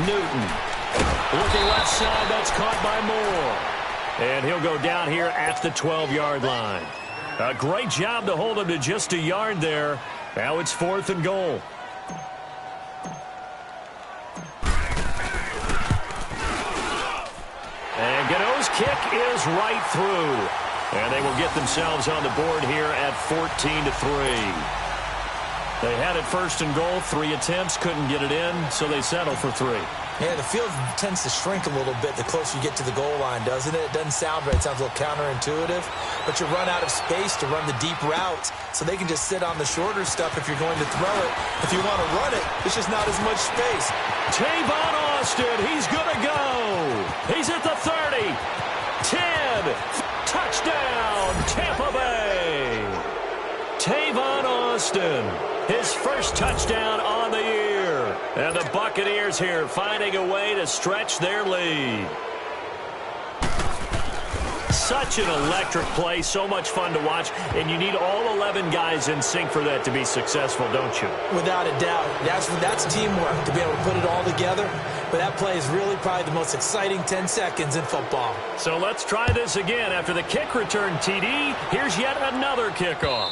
Newton. Looking left side, that's caught by Moore. And he'll go down here at the 12-yard line. A great job to hold him to just a yard there. Now it's 4th and goal. And Gano's kick is right through. And they will get themselves on the board here at 14-3. They had it 1st and goal, 3 attempts, couldn't get it in, so they settle for 3. Yeah, the field tends to shrink a little bit the closer you get to the goal line, doesn't it? It doesn't sound right. It sounds a little counterintuitive. But you run out of space to run the deep routes, so they can just sit on the shorter stuff if you're going to throw it. If you want to run it, it's just not as much space. Tavon Austin, he's going to go. He's at the 30. 10. Touchdown, Tampa Bay. Tavon Austin, his first touchdown on the year. And the Buccaneers here finding a way to stretch their lead. Such an electric play, so much fun to watch, and you need all 11 guys in sync for that to be successful, don't you? Without a doubt. That's teamwork, to be able to put it all together. But that play is really probably the most exciting 10 seconds in football. So let's try this again. After the kick return TD, here's yet another kickoff.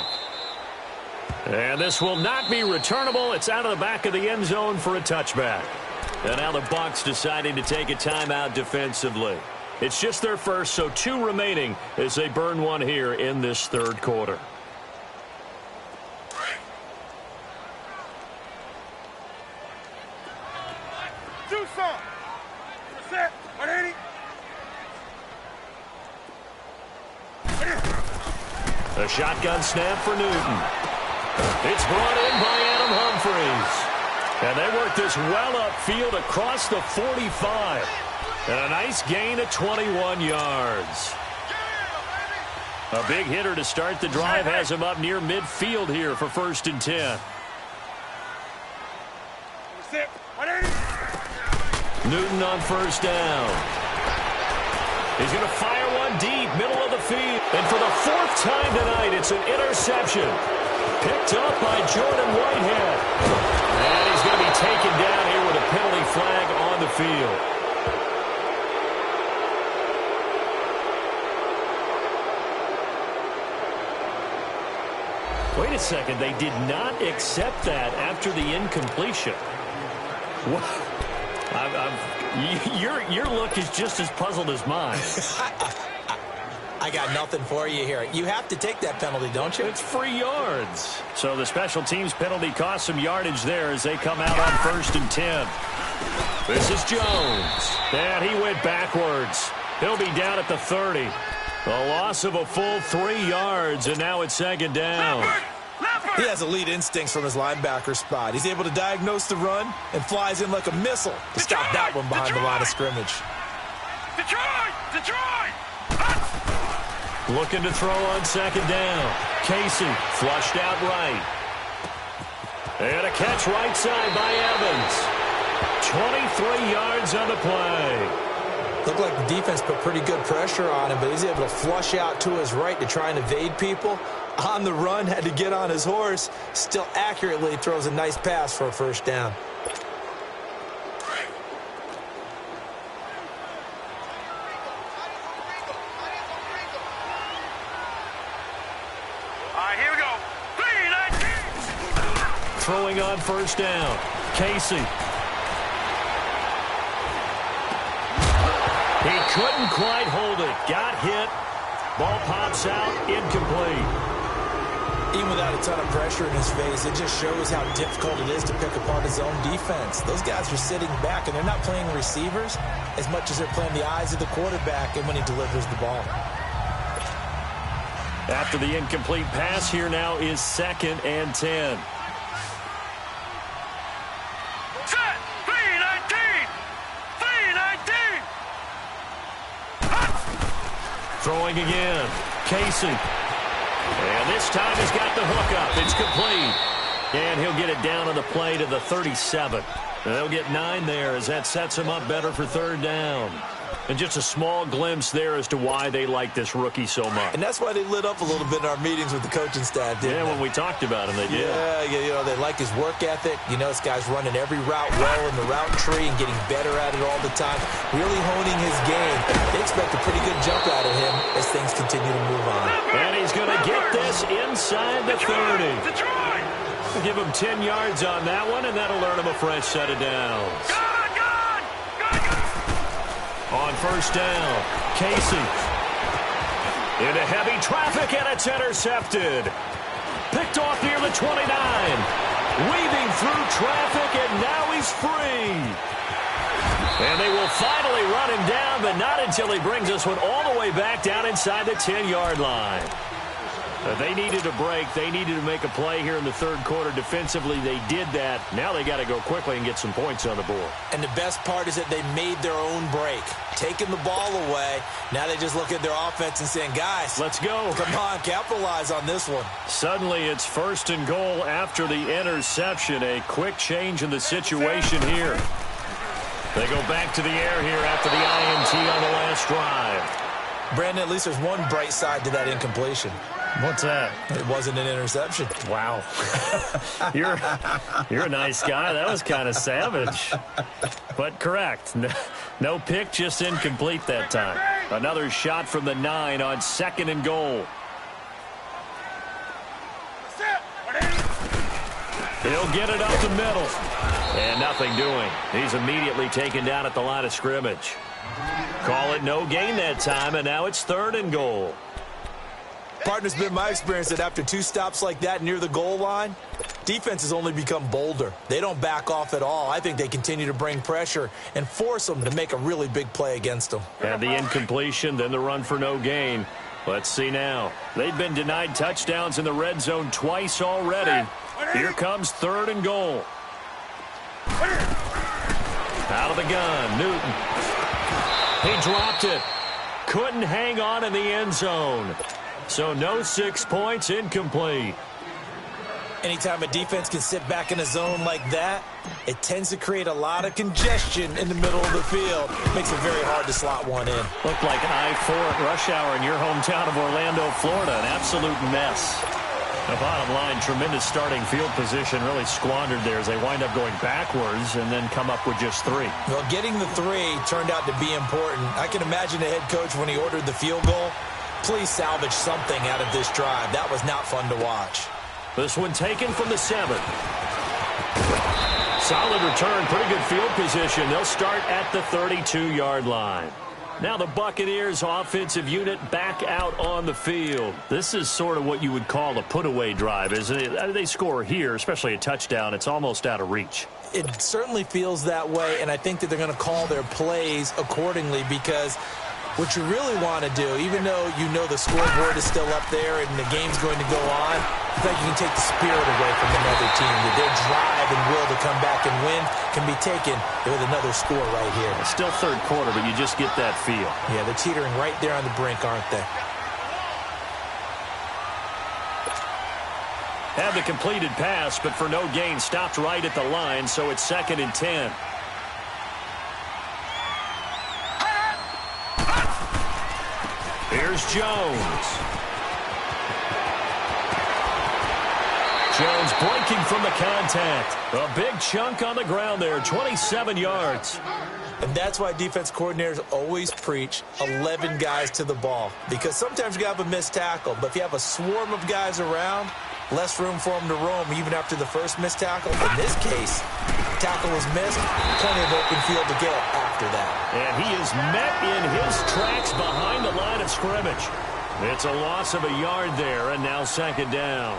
And this will not be returnable. It's out of the back of the end zone for a touchback. And now the Bucs deciding to take a timeout defensively. It's just their first, so 2 remaining as they burn one here in this 3rd quarter. A shotgun snap for Newton. It's brought in by Adam Humphries. And they work this well upfield across the 45. And a nice gain of 21 yards. A big hitter to start the drive has him up near midfield here for 1st and 10. Newton on 1st down. He's going to fire one deep, middle of the field. And for the 4th time tonight, it's an interception. Picked up by Jordan Whitehead. And he's going to be taken down here with a penalty flag on the field. Wait a second. They did not accept that after the incompletion. What? Your look is just as puzzled as mine. I got nothing for you here. You have to take that penalty, don't you? It's free yards. So the special teams penalty cost some yardage there as they come out on 1st and 10. This is Jones. And he went backwards. He'll be down at the 30. A loss of a full 3 yards, and now it's 2nd down. He has elite instincts from his linebacker spot. He's able to diagnose the run and flies in like a missile to stop that one behind the line of scrimmage. Looking to throw on 2nd down. Casey flushed out right. And a catch right side by Evans. 23 yards on the play. Looked like the defense put pretty good pressure on him, but he's able to flush out to his right to try and evade people. On the run, had to get on his horse. Still accurately throws a nice pass for a 1st down. All right, here we go. 3-19. Throwing on 1st down. Casey. He couldn't quite hold it. Got hit. Ball pops out. Incomplete. Even without a ton of pressure in his face, it just shows how difficult it is to pick apart his own defense. Those guys are sitting back, and they're not playing receivers as much as they're playing the eyes of the quarterback and when he delivers the ball. After the incomplete pass, here now is 2nd and 10. Set. 3-19. 3-19. Throwing again. Casey. And this time he's got the hook up. It's complete. And he'll get it down on the play to the 37. They'll get 9 there as that sets them up better for third down. And just a small glimpse there as to why they like this rookie so much. And that's why they lit up a little bit in our meetings with the coaching staff, didn't they? When we talked about him, they did. Yeah, they like his work ethic. This guy's running every route well in the route tree and getting better at it all the time, really honing his game. They expect a pretty good jump out of him as things continue to move on. And he's going to get this inside the 30. Give him 10 yards on that one, and that'll earn him a fresh set of downs. On first down, Casey. Into heavy traffic, and it's intercepted. Picked off near the 29. Weaving through traffic, and now he's free. And they will finally run him down, but not until he brings this one all the way back down inside the 10-yard line. They needed a break. They needed to make a play here in the third quarter. Defensively, they did that. Now they got to go quickly and get some points on the board. And the best part is that they made their own break, taking the ball away. Now they just look at their offense and saying, guys, let's go. Come on, capitalize on this one. Suddenly it's first and goal after the interception. A quick change in the situation here. They go back to the air here after the INT on the last drive. Brandon, at least there's one bright side to that incompletion. What's that? It wasn't an interception. Wow. You're a nice guy. That was kind of savage. But correct. No pick, just incomplete that time. Another shot from the 9 on second and goal. He'll get it up the middle. And nothing doing. He's immediately taken down at the line of scrimmage. Call it no gain that time, and now it's third and goal. Partner, it's been my experience that after 2 stops like that near the goal line, defenses only become bolder. They don't back off at all. I think they continue to bring pressure and force them to make a really big play against them. And the incompletion, then the run for no gain. Let's see now. They've been denied touchdowns in the red zone twice already. Here comes third and goal. Out of the gun, Newton. He dropped it. Couldn't hang on in the end zone. So no 6 points, incomplete. Anytime a defense can sit back in a zone like that, it tends to create a lot of congestion in the middle of the field. Makes it very hard to slot one in. Looked like I-4 at rush hour in your hometown of Orlando, Florida. An absolute mess. The bottom line, tremendous starting field position, really squandered there as they wind up going backwards and then come up with just 3. Well, getting the 3 turned out to be important. I can imagine the head coach when he ordered the field goal. Please salvage something out of this drive. That was not fun to watch. This one taken from the 7. Solid return, pretty good field position. They'll start at the 32-yard line. Now the Buccaneers offensive unit back out on the field. This is sort of what you would call a put-away drive, isn't it? They score here, especially a touchdown. It's almost out of reach. It certainly feels that way, and I think that they're going to call their plays accordingly because what you really want to do, even though you know the scoreboard is still up there and the game's going to go on, I think you can take the spirit away from another team. That their drive and will to come back and win can be taken with another score right here. It's still third quarter, but you just get that feel. Yeah, they're teetering right there on the brink, aren't they? Had the completed pass, but for no gain, stopped right at the line, so it's 2nd and 10. Here's Jones. Jones breaking from the contact. A big chunk on the ground there, 27 yards. And that's why defense coordinators always preach 11 guys to the ball. Because sometimes you have a missed tackle, but if you have a swarm of guys around, less room for them to roam even after the first missed tackle. In this case, tackle was missed, plenty of open field to get after that. And he is met in his tracks behind the line of scrimmage. It's a loss of a yard there, and now 2nd down.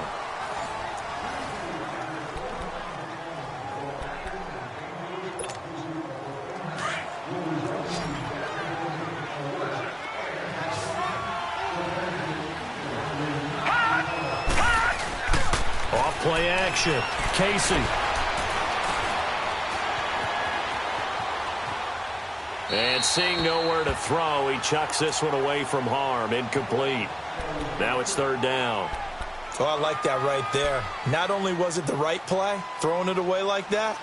Play action. Casey. And seeing nowhere to throw, he chucks this one away from harm. Incomplete. Now it's 3rd down. Oh, I like that right there. Not only was it the right play, throwing it away like that,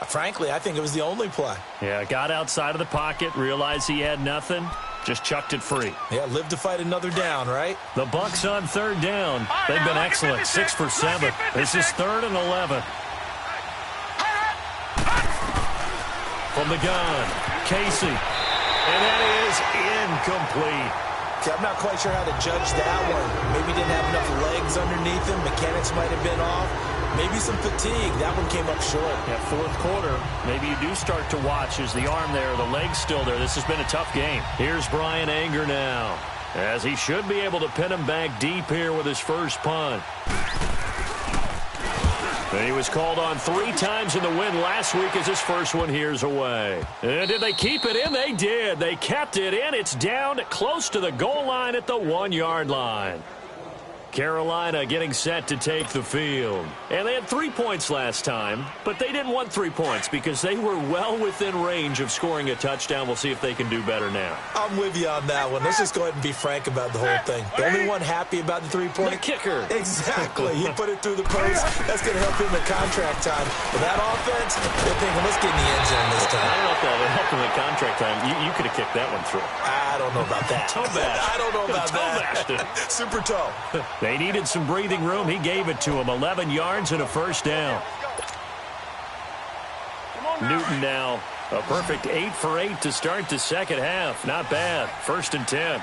Frankly, I think it was the only play. Yeah, got outside of the pocket, realized he had nothing, just chucked it free. Yeah, live to fight another down, right? The Bucs on third down. They've been excellent, 6 for 7. This is 3rd and 11. From the gun, Casey. And that is incomplete. Okay, I'm not quite sure how to judge that one. Maybe didn't have enough legs underneath him. Mechanics might have been off. Maybe some fatigue. That one came up short. Yeah, fourth quarter, maybe you do start to watch. Is the arm there, the leg's still there? This has been a tough game. Here's Brian Anger now, as he should be able to pin him back deep here with his first punt. And he was called on 3 times in the win last week as his first one here's away. And did they keep it in? They did. They kept it in. It's down close to the goal line at the 1-yard line. Carolina getting set to take the field. And they had 3 points last time, but they didn't want 3 points because they were well within range of scoring a touchdown. We'll see if they can do better now. I'm with you on that one. Let's just go ahead and be frank about the whole thing. The only one happy about the 3-point? The kicker. Exactly. He put it through the post. That's going to help him at contract time. But that offense, they're thinking, let's get in the end zone this time. I don't know if that would help him at contract time. You could have kicked that one through. I don't know about that. Toe bash. I don't know about that. Super toe. They needed some breathing room. He gave it to him. 11 yards and a first down. Newton now. A perfect 8 for 8 to start the second half. Not bad. 1st and 10.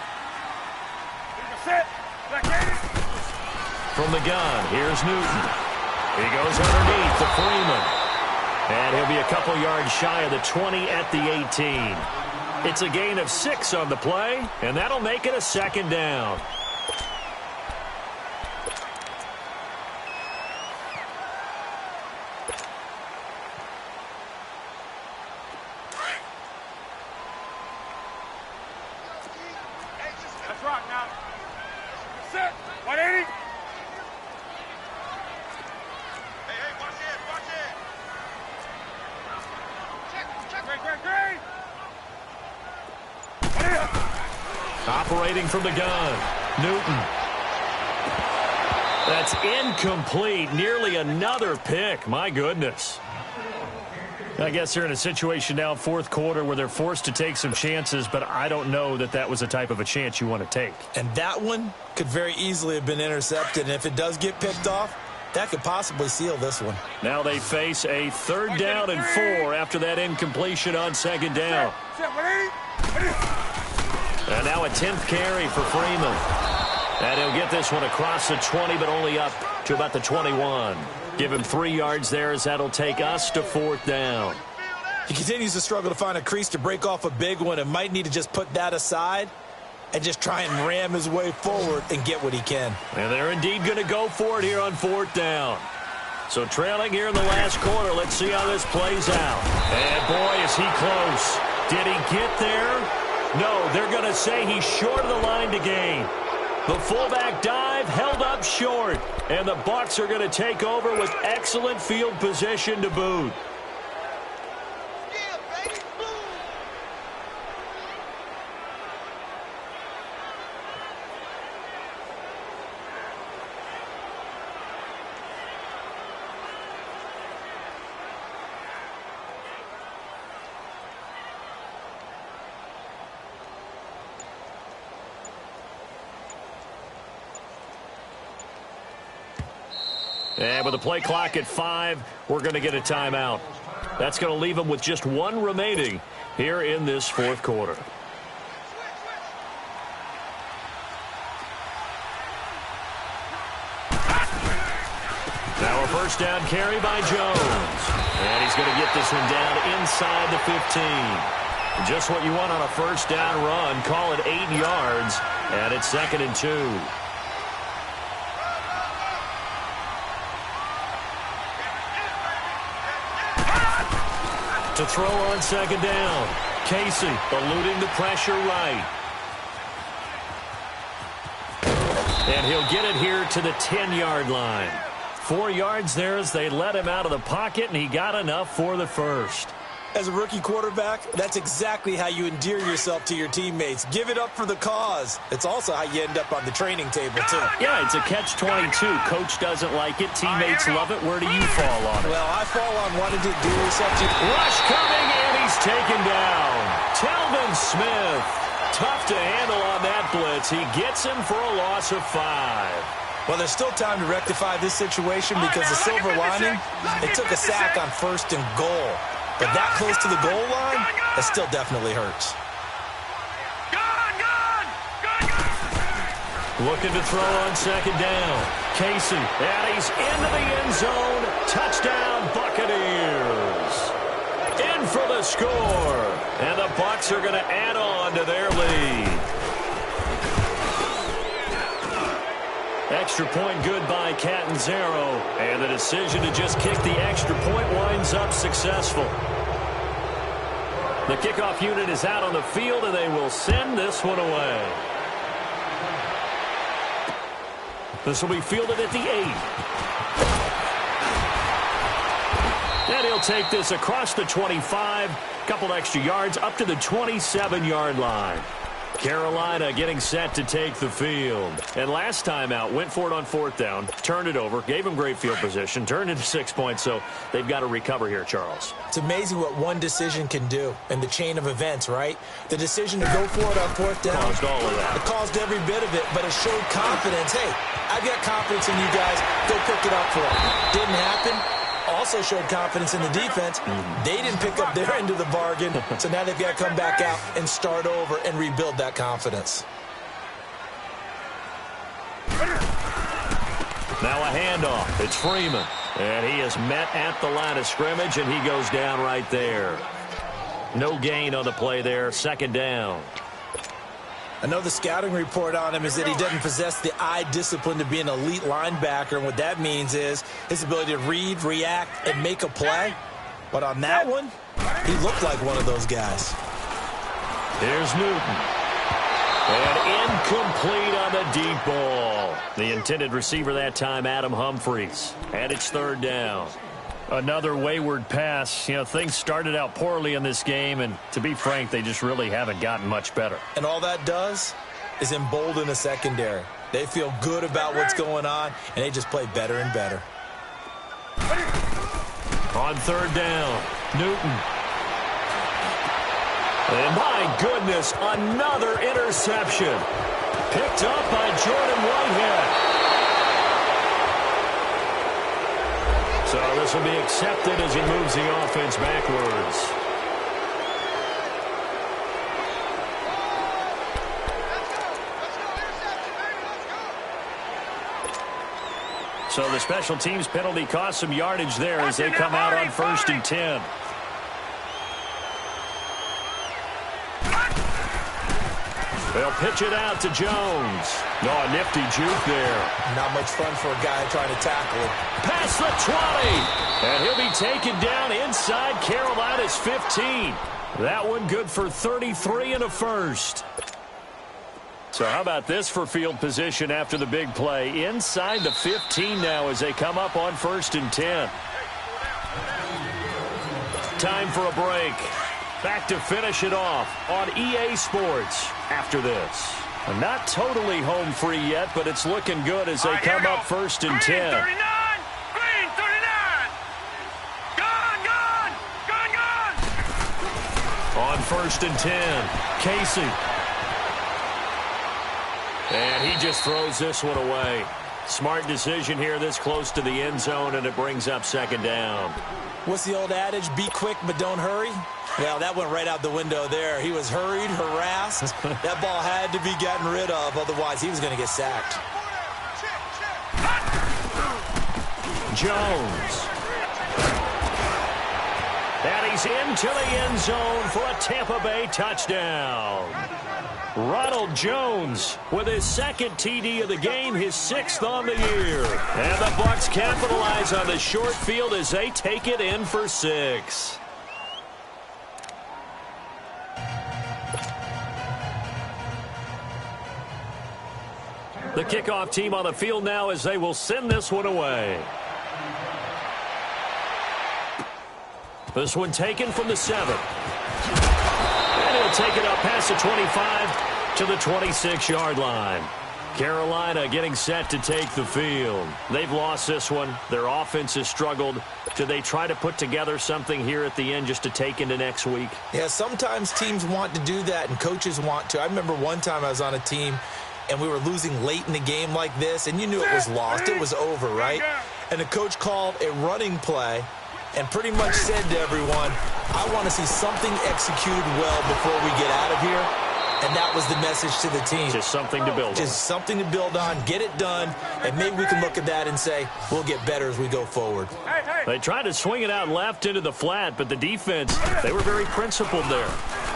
From the gun, here's Newton. He goes underneath to Freeman. And he'll be a couple yards shy of the 20 at the 18. It's a gain of 6 on the play, and that'll make it a 2nd down. Let's rock now. Set. 180. Hey, watch it. Great. Operating from the gun, Newton. That's incomplete. Nearly another pick. My goodness. I guess they're in a situation now, 4th quarter, where they're forced to take some chances, but I don't know that that was the type of a chance you want to take. And that one could very easily have been intercepted. And if it does get picked off, that could possibly seal this one. Now they face a 3rd down and 4 after that incompletion on 2nd down. And now a 10th carry for Freeman. And he'll get this one across the 20, but only up to about the 21. Give him 3 yards there as that'll take us to 4th down. He continues to struggle to find a crease to break off a big one and might need to just put that aside and just try and ram his way forward and get what he can. And they're indeed going to go for it here on 4th down. So trailing here in the last quarter, let's see how this plays out. And boy, is he close. Did he get there? No, they're going to say he's short of the line to gain. The fullback dive held up short, and the Bucs are going to take over with excellent field position to boot. And with the play clock at 5, we're going to get a timeout. That's going to leave them with just 1 remaining here in this 4th quarter. Now a first down carry by Jones. And he's going to get this one down inside the 15. Just what you want on a first down run. Call it 8 yards. And it's 2nd and 2. To throw on 2nd down. Casey eluding the pressure right. And he'll get it here to the 10-yard line. 4 yards there as they let him out of the pocket, and he got enough for the first. As a rookie quarterback, that's exactly how you endear yourself to your teammates. Give it up for the cause. It's also how you end up on the training table, too. Yeah, it's a catch-22. Coach doesn't like it. Teammates love it. Where do you fall on it? Well, I fall on wanting to do something. Rush coming, and he's taken down. Telvin Smith. Tough to handle on that blitz. He gets him for a loss of 5. Well, there's still time to rectify this situation because the silver lining, it took a sack on 1st and goal. But that close to the goal line, that still definitely hurts. Looking to throw on 2nd down. Casey, and he's into the end zone. Touchdown, Buccaneers. In for the score. And the Bucs are going to add on to their lead. Extra point good by Catanzaro. And the decision to just kick the extra point winds up successful. The kickoff unit is out on the field, and they will send this one away. This will be fielded at the 8. And he'll take this across the 25. Couple extra yards up to the 27-yard line. Carolina getting set to take the field. And last time out, went for it on 4th down, turned it over, gave them great field position, turned into 6 points, so they've got to recover here, Charles. It's amazing what one decision can do in the chain of events, right? The decision to go for it on 4th down. Caused all of that. It caused every bit of it, but it showed confidence. Hey, I've got confidence in you guys. Go pick it up for them. Didn't happen. Also showed confidence in the defense. They didn't pick up their end of the bargain, so now they've got to come back out and start over and rebuild that confidence. Now a handoff. It's Freeman. And he is met at the line of scrimmage, and he goes down right there. No gain on the play there. 2nd down. I know the scouting report on him is that he doesn't possess the eye discipline to be an elite linebacker, and what that means is his ability to read, react, and make a play. But on that one, he looked like one of those guys. Here's Newton. And incomplete on the deep ball. The intended receiver that time, Adam Humphries. And it's 3rd down. Another wayward pass. You know, things started out poorly in this game, and to be frank, they just really haven't gotten much better. And all that does is embolden the secondary. They feel good about what's going on, and they just play better and better. On 3rd down, Newton. And my goodness, another interception. Picked up by Jordan Whitehead. So this will be accepted as he moves the offense backwards. So the special teams penalty cost some yardage there as they come out on 1st and 10. They'll pitch it out to Jones. No, a nifty juke there. Not much fun for a guy trying to tackle it. Past the 20. And he'll be taken down inside Carolina's 15. That one good for 33 and a first. So how about this for field position after the big play? Inside the 15 now as they come up on 1st and 10. Time for a break. Back to finish it off on EA Sports after this. Not totally home free yet, but it's looking good as they come up 1st and 10. Green 39! Green 39! Gone! On 1st and 10, Casey. And he just throws this one away. Smart decision here this close to the end zone, and it brings up 2nd down. What's the old adage? Be quick, but don't hurry. Well, that went right out the window there. He was hurried, harassed. That ball had to be gotten rid of, otherwise he was going to get sacked. Jones. And he's into the end zone for a Tampa Bay touchdown. Ronald Jones with his 2nd TD of the game, his 6th on the year. And the Bucs capitalize on the short field as they take it in for 6. The kickoff team on the field now as they will send this one away. This one taken from the 7. And he'll take it up past the 25 to the 26-yard line. Carolina getting set to take the field. They've lost this one. Their offense has struggled. Do they try to put together something here at the end just to take into next week? Yeah, sometimes teams want to do that and coaches want to. I remember one time I was on a team and we were losing late in the game like this, and you knew it was lost. It was over, right? And the coach called a running play and pretty much said to everyone, I want to see something executed well before we get out of here. And that was the message to the team. Just something to build on. Just something to build on, get it done, and maybe we can look at that and say, we'll get better as we go forward. They tried to swing it out left into the flat, but the defense, they were very principled there.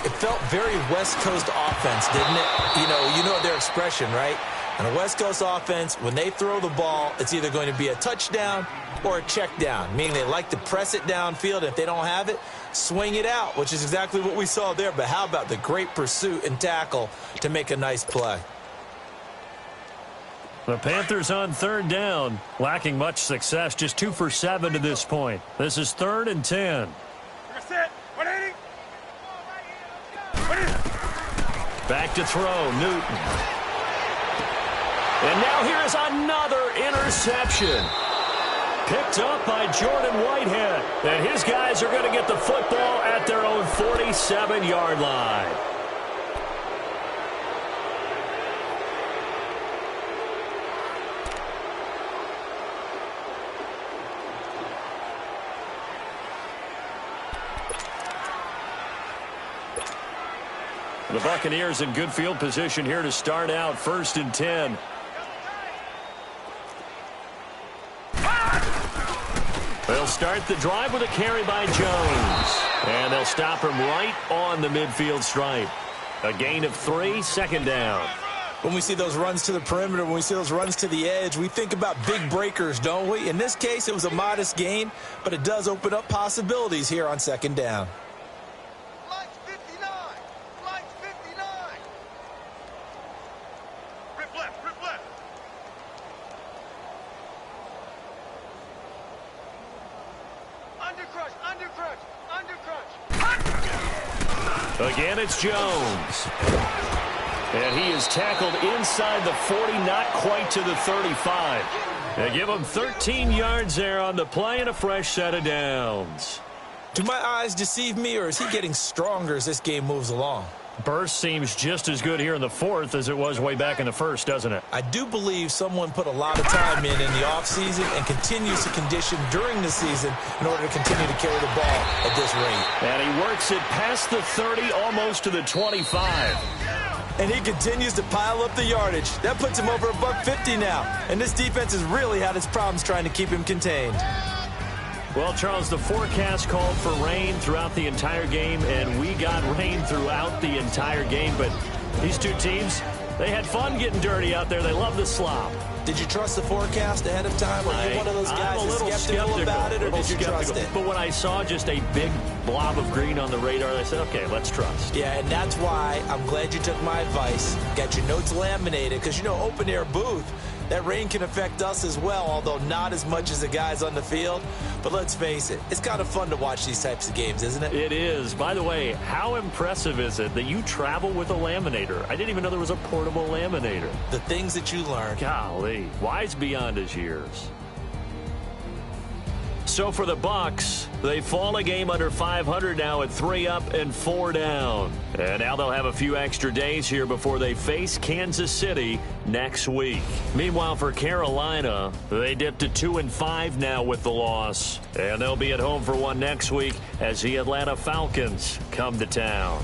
It felt very West Coast offense, didn't it? You know their expression, right? And a West Coast offense, when they throw the ball, it's either going to be a touchdown or a check down, meaning they like to press it downfield, and if they don't have it, swing it out, which is exactly what we saw there. But how about the great pursuit and tackle to make a nice play? The Panthers on 3rd down, lacking much success, just 2 for 7 to this point. This is 3rd and 10. Back to throw, Newton. And now here is another interception. Picked up by Jordan Whitehead. And his guys are going to get the football at their own 47-yard line. The Buccaneers in good field position here to start out 1st and 10. They'll start the drive with a carry by Jones. And they'll stop him right on the midfield stripe. A gain of 3, 2nd down. When we see those runs to the perimeter, when we see those runs to the edge, we think about big breakers, don't we? In this case, it was a modest gain, but it does open up possibilities here on 2nd down. Again, it's Jones. And he is tackled inside the 40, not quite to the 35. They give him 13 yards there on the play and a fresh set of downs. Do my eyes deceive me, or is he getting stronger as this game moves along? Burst seems just as good here in the 4th as it was way back in the 1st, doesn't it? I do believe someone put a lot of time in the offseason and continues to condition during the season in order to continue to carry the ball at this rate. And he works it past the 30, almost to the 25. And he continues to pile up the yardage. That puts him over $150 now. And this defense has really had its problems trying to keep him contained. Well, Charles, the forecast called for rain throughout the entire game, and we got rain throughout the entire game. But these two teams, they had fun getting dirty out there. They love the slop. Did you trust the forecast ahead of time? Are you one of those guys that's skeptical about it, or did you trust it? But when I saw just a big blob of green on the radar, I said, okay, let's trust. Yeah, and that's why I'm glad you took my advice. Got your notes laminated, because, open-air booth, that rain can affect us as well, although not as much as the guys on the field. But let's face it, it's kind of fun to watch these types of games, isn't it? It is. By the way, how impressive is it that you travel with a laminator? I didn't even know there was a portable laminator. The things that you learn. Golly, wise beyond his years. So for the Bucs, they fall a game under 500 now at 3 up and 4 down. And now they'll have a few extra days here before they face Kansas City next week. Meanwhile, for Carolina, they dipped to 2 and 5 now with the loss. And they'll be at home for one next week as the Atlanta Falcons come to town.